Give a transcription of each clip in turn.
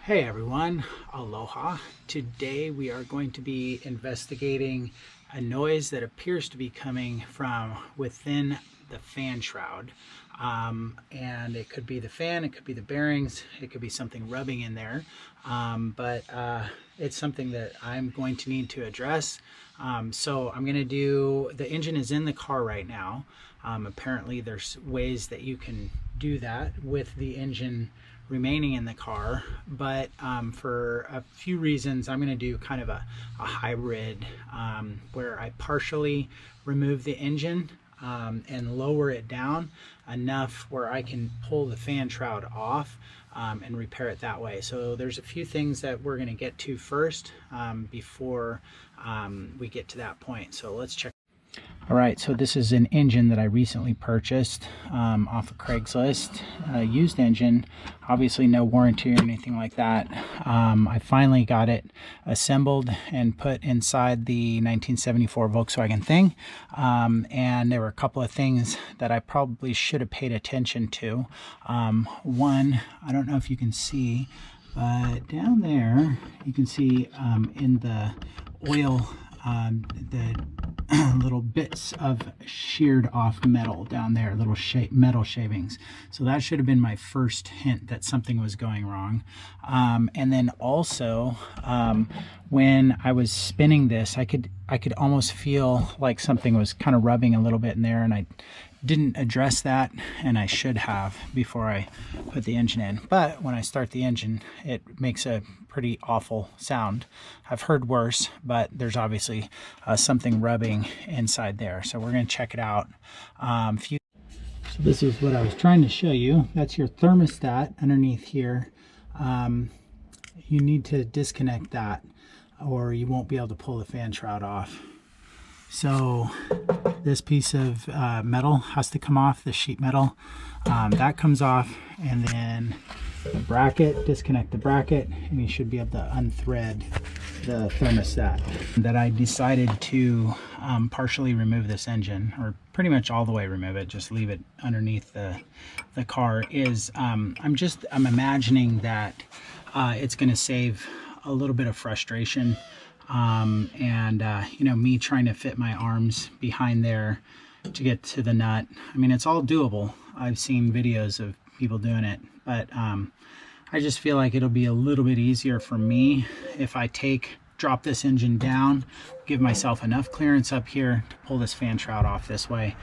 Hey everyone, aloha. Today we are going to be investigating a noise that appears to be coming from within the fan shroud. And it could be the fan, it could be the bearings, it could be something rubbing in there. But it's something that I'm going to need to address. So I'm going to do, the engine is in the car right now. Apparently there's ways that you can do that with the engine remaining in the car, but for a few reasons I'm going to do kind of a hybrid where I partially remove the engine and lower it down enough where I can pull the fan shroud off and repair it that way. So there's a few things that we're going to get to first before we get to that point. So let's check. All right, so this is an engine that I recently purchased off of Craigslist, used engine, obviously no warranty or anything like that. I finally got it assembled and put inside the 1974 Volkswagen thing, and there were a couple of things that I probably should have paid attention to. One, I don't know if you can see, but down there you can see in the oil the little bits of sheared off metal down there, little metal shavings. So that should have been my first hint that something was going wrong. And then also when I was spinning this, I could almost feel like something was kind of rubbing a little bit in there, and I didn't address that, and I should have before I put the engine in. But when I start the engine, it makes a pretty awful sound. I've heard worse, but there's obviously something rubbing inside there. So we're going to check it out. So this is what I was trying to show you. That's your thermostat underneath here. You need to disconnect that or you won't be able to pull the fan shroud off. So this piece of metal has to come off, the sheet metal. That comes off, and then the bracket, disconnect the bracket, and you should be able to unthread the thermostat. That I decided to partially remove this engine, or pretty much all the way remove it, just leave it underneath the car, is I'm imagining that it's going to save a little bit of frustration. You know, me trying to fit my arms behind there to get to the nut. I mean, it's all doable. I've seen videos of people doing it, but I just feel like it'll be a little bit easier for me if I drop this engine down, give myself enough clearance up here to pull this fan shroud off this way.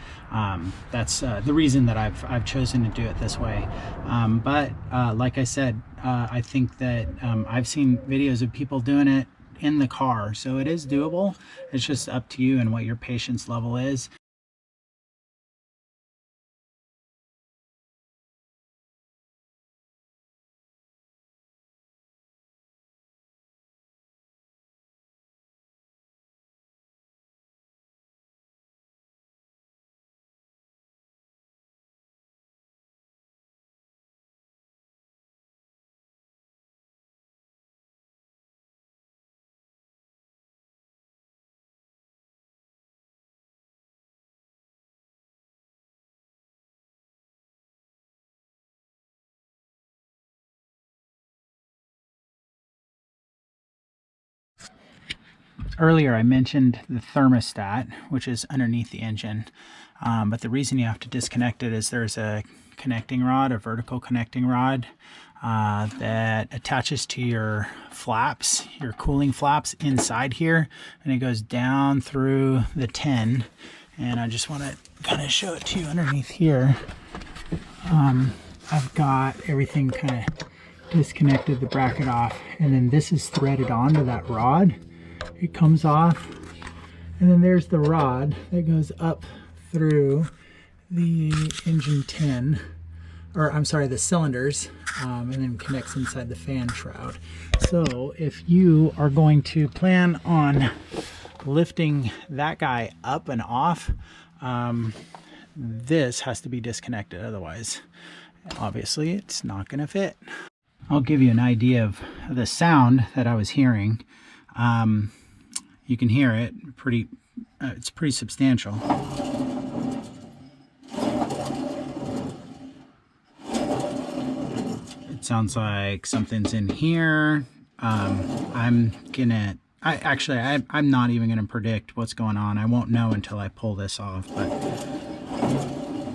That's the reason that I've chosen to do it this way. But like I said, I think that I've seen videos of people doing it in the car, so it is doable. It's just up to you and what your patience level is. Earlier I mentioned the thermostat, which is underneath the engine, but the reason you have to disconnect it is there's a connecting rod, a vertical connecting rod that attaches to your flaps, your cooling flaps inside here, and it goes down through the tin. And I just want to kind of show it to you underneath here. I've got everything kind of disconnected, the bracket off, and then this is threaded onto that rod. It comes off, and then there's the rod that goes up through the engine tin, or I'm sorry, the cylinders, and then connects inside the fan shroud. So if you are going to plan on lifting that guy up and off, this has to be disconnected, otherwise obviously it's not going to fit. I'll give you an idea of the sound that I was hearing. You can hear it it's pretty substantial. Sounds like something's in here. I'm not even gonna predict what's going on. I won't know until I pull this off, but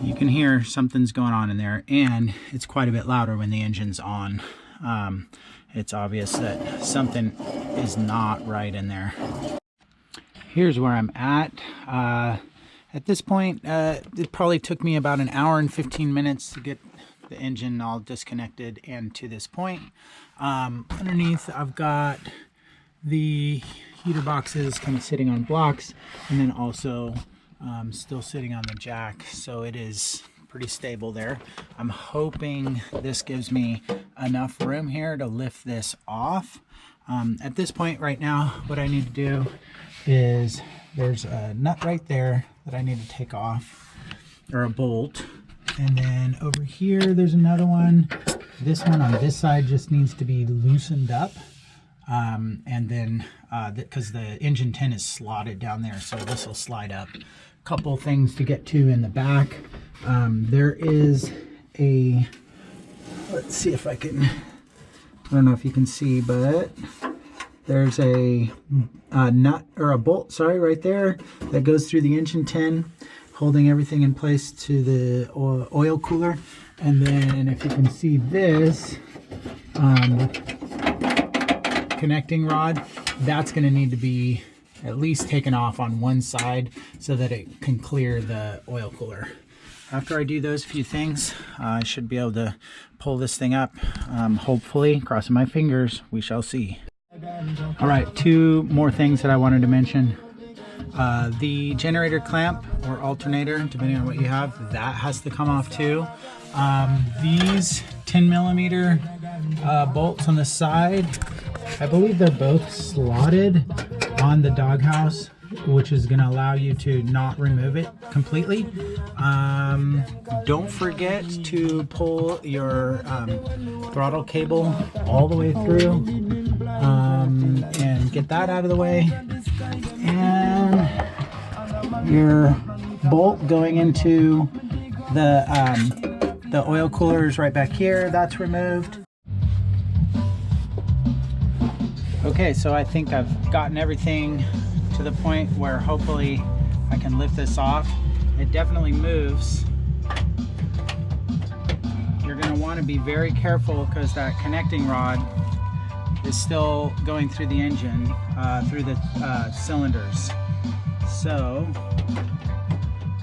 you can hear something's going on in there, and it's quite a bit louder when the engine's on. It's obvious that something is not right in there. Here's where I'm at. At this point, it probably took me about an hour and 15 minutes to get the engine all disconnected and to this point. Underneath, I've got the heater boxes kind of sitting on blocks, and then also still sitting on the jack, so it is pretty stable there. I'm hoping this gives me enough room here to lift this off. At this point right now, what I need to do is there's a nut right there that I need to take off, or a bolt, and then over here there's another one. This one on this side just needs to be loosened up, and then because the engine tin is slotted down there, so this will slide up. Couple things to get to in the back. There is a, let's see if I can, I don't know if you can see, but there's a nut, or a bolt, sorry, right there that goes through the engine tin, holding everything in place to the oil cooler. And then if you can see this connecting rod, that's going to need to be at least taken off on one side so that it can clear the oil cooler. After I do those few things, I should be able to pull this thing up. Hopefully, crossing my fingers, we shall see. All right, two more things that I wanted to mention. The generator clamp or alternator, depending on what you have, that has to come off too. These 10mm bolts on the side, I believe they're both slotted on the doghouse, which is going to allow you to not remove it completely. Don't forget to pull your throttle cable all the way through, and get that out of the way. And your bolt going into the oil cooler is right back here. That's removed. Okay, so I think I've gotten everything to the point where hopefully I can lift this off. It definitely moves. You're going to want to be very careful because that connecting rod is still going through the engine, through the cylinders. So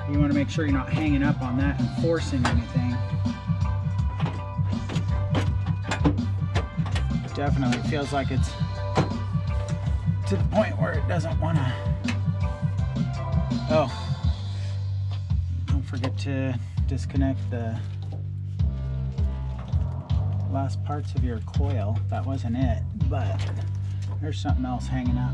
you want to make sure you're not hanging up on that and forcing anything. It definitely feels like it's to the point where it doesn't want to. Oh, don't forget to disconnect the last parts of your coil. That wasn't it, but there's something else hanging up.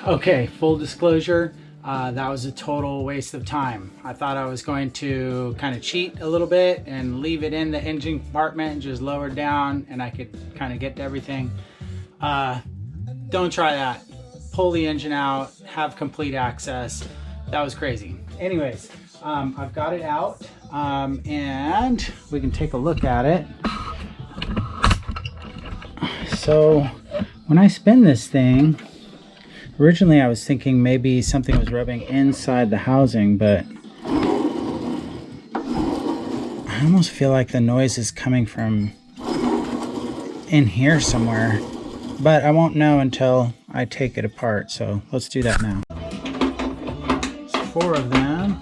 Okay, full disclosure, that was a total waste of time. I thought I was going to kind of cheat a little bit and leave it in the engine compartment and just lower it down and I could kind of get to everything. Don't try that. Pull the engine out, have complete access. That was crazy. Anyways, I've got it out, and we can take a look at it. So when I spin this thing, originally I was thinking maybe something was rubbing inside the housing, but I almost feel like the noise is coming from in here somewhere, but I won't know until I take it apart. So let's do that now. There's 4 of them.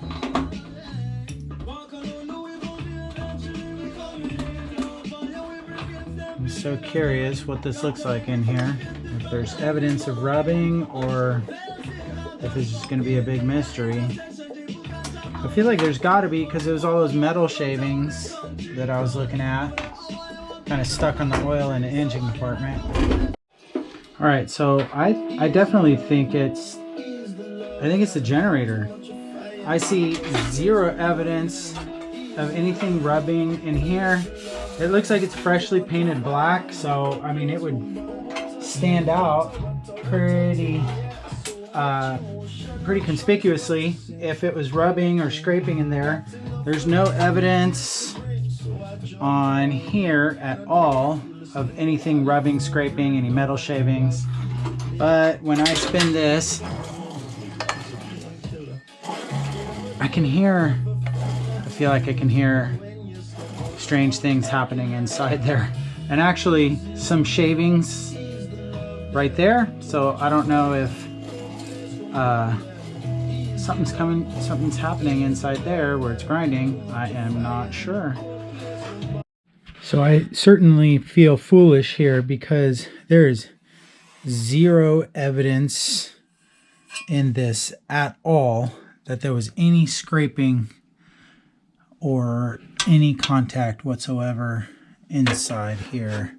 I'm so curious what this looks like in here. If there's evidence of rubbing or if it's just going to be a big mystery. I feel like there's got to be, because it was all those metal shavings that I was looking at, kind of stuck on the oil in the engine compartment. All right, so I definitely think it's the generator. I see 0 evidence of anything rubbing in here. It looks like it's freshly painted black, so I mean it would stand out pretty pretty conspicuously if it was rubbing or scraping in there. There's no evidence on here at all of anything rubbing, scraping, any metal shavings. But when I spin this, I can hear, I feel like I can hear strange things happening inside there. And actually some shavings right there. So I don't know if something's happening inside there where it's grinding. I am not sure. So I certainly feel foolish here because there is zero evidence in this at all that there was any scraping or any contact whatsoever inside here.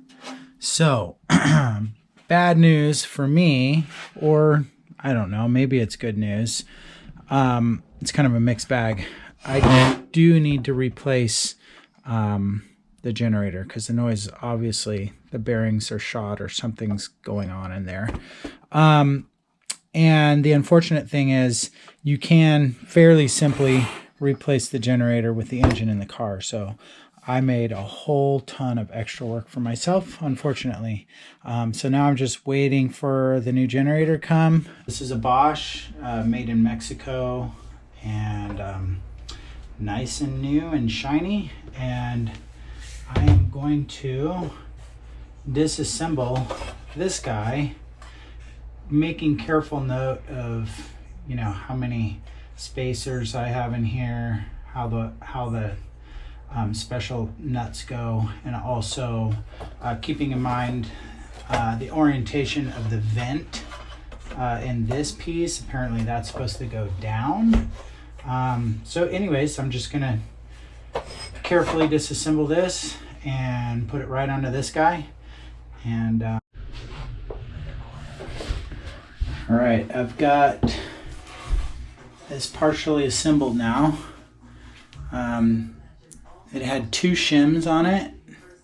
So bad news for me, or I don't know, maybe it's good news. It's kind of a mixed bag. I do need to replace the generator because the noise, obviously the bearings are shot or something's going on in there. And the unfortunate thing is you can fairly simply replace the generator with the engine in the car. So I made a whole ton of extra work for myself, unfortunately. So now I'm just waiting for the new generator to come. This is a Bosch, made in Mexico, and nice and new and shiny. And I am going to disassemble this guy, making careful note of, you know, how many spacers I have in here, how the special nuts go, and also keeping in mind the orientation of the vent in this piece. Apparently that's supposed to go down. So anyways, I'm just gonna carefully disassemble this and put it right onto this guy. And all right, I've got this partially assembled now. It had 2 shims on it,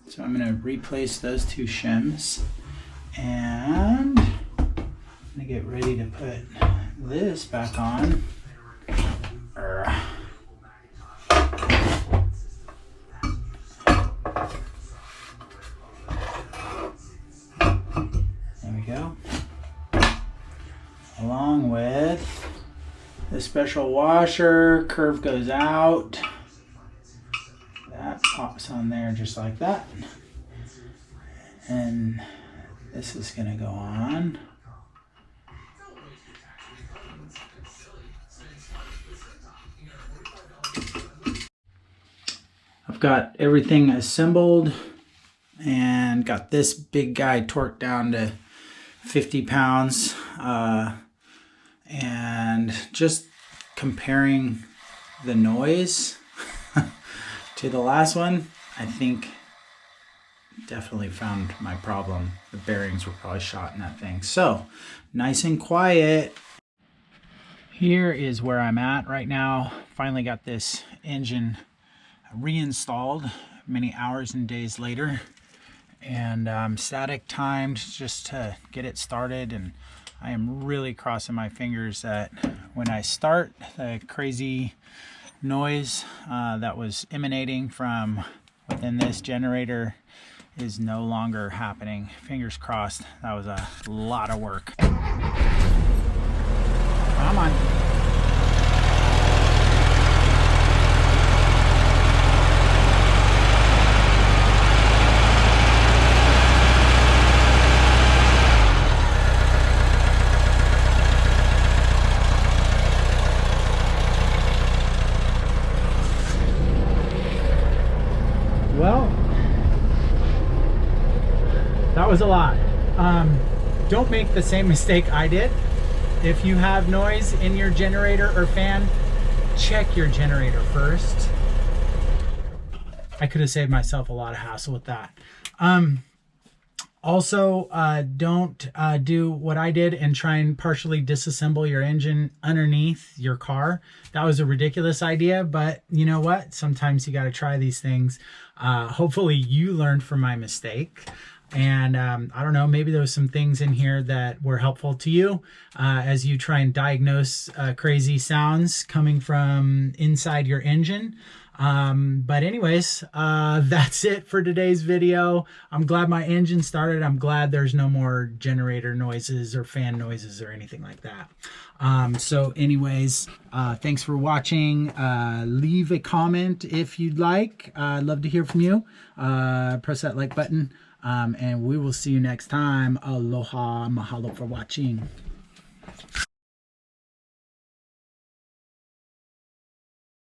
so I'm going to replace those 2 shims. And I'm going to get ready to put this back on. There we go. Along with the special washer, curve goes out. That pops on there just like that. And this is going to go on. I've got everything assembled and got this big guy torqued down to 50 pounds. And just comparing the noise to the last one, I think definitely found my problem. The bearings were probably shot in that thing. So nice and quiet. Here is where I'm at right now. Finally got this engine reinstalled many hours and days later, and static timed just to get it started. And I am really crossing my fingers that when I start, the crazy noise that was emanating from within this generator is no longer happening. Fingers crossed. That was a lot of work. Come on. Well, that was a lot. Don't make the same mistake I did. If you have noise in your generator or fan, check your generator first. I could have saved myself a lot of hassle with that. Also, don't do what I did and try and partially disassemble your engine underneath your car. That was a ridiculous idea, but you know what? Sometimes you got to try these things. Hopefully you learned from my mistake. And I don't know, maybe there was some things in here that were helpful to you as you try and diagnose crazy sounds coming from inside your engine. But anyways, that's it for today's video. I'm glad my engine started. I'm glad there's no more generator noises or fan noises or anything like that. So anyways, thanks for watching. Leave a comment if you'd like. I'd love to hear from you. Press that like button. And we will see you next time. Aloha, mahalo for watching.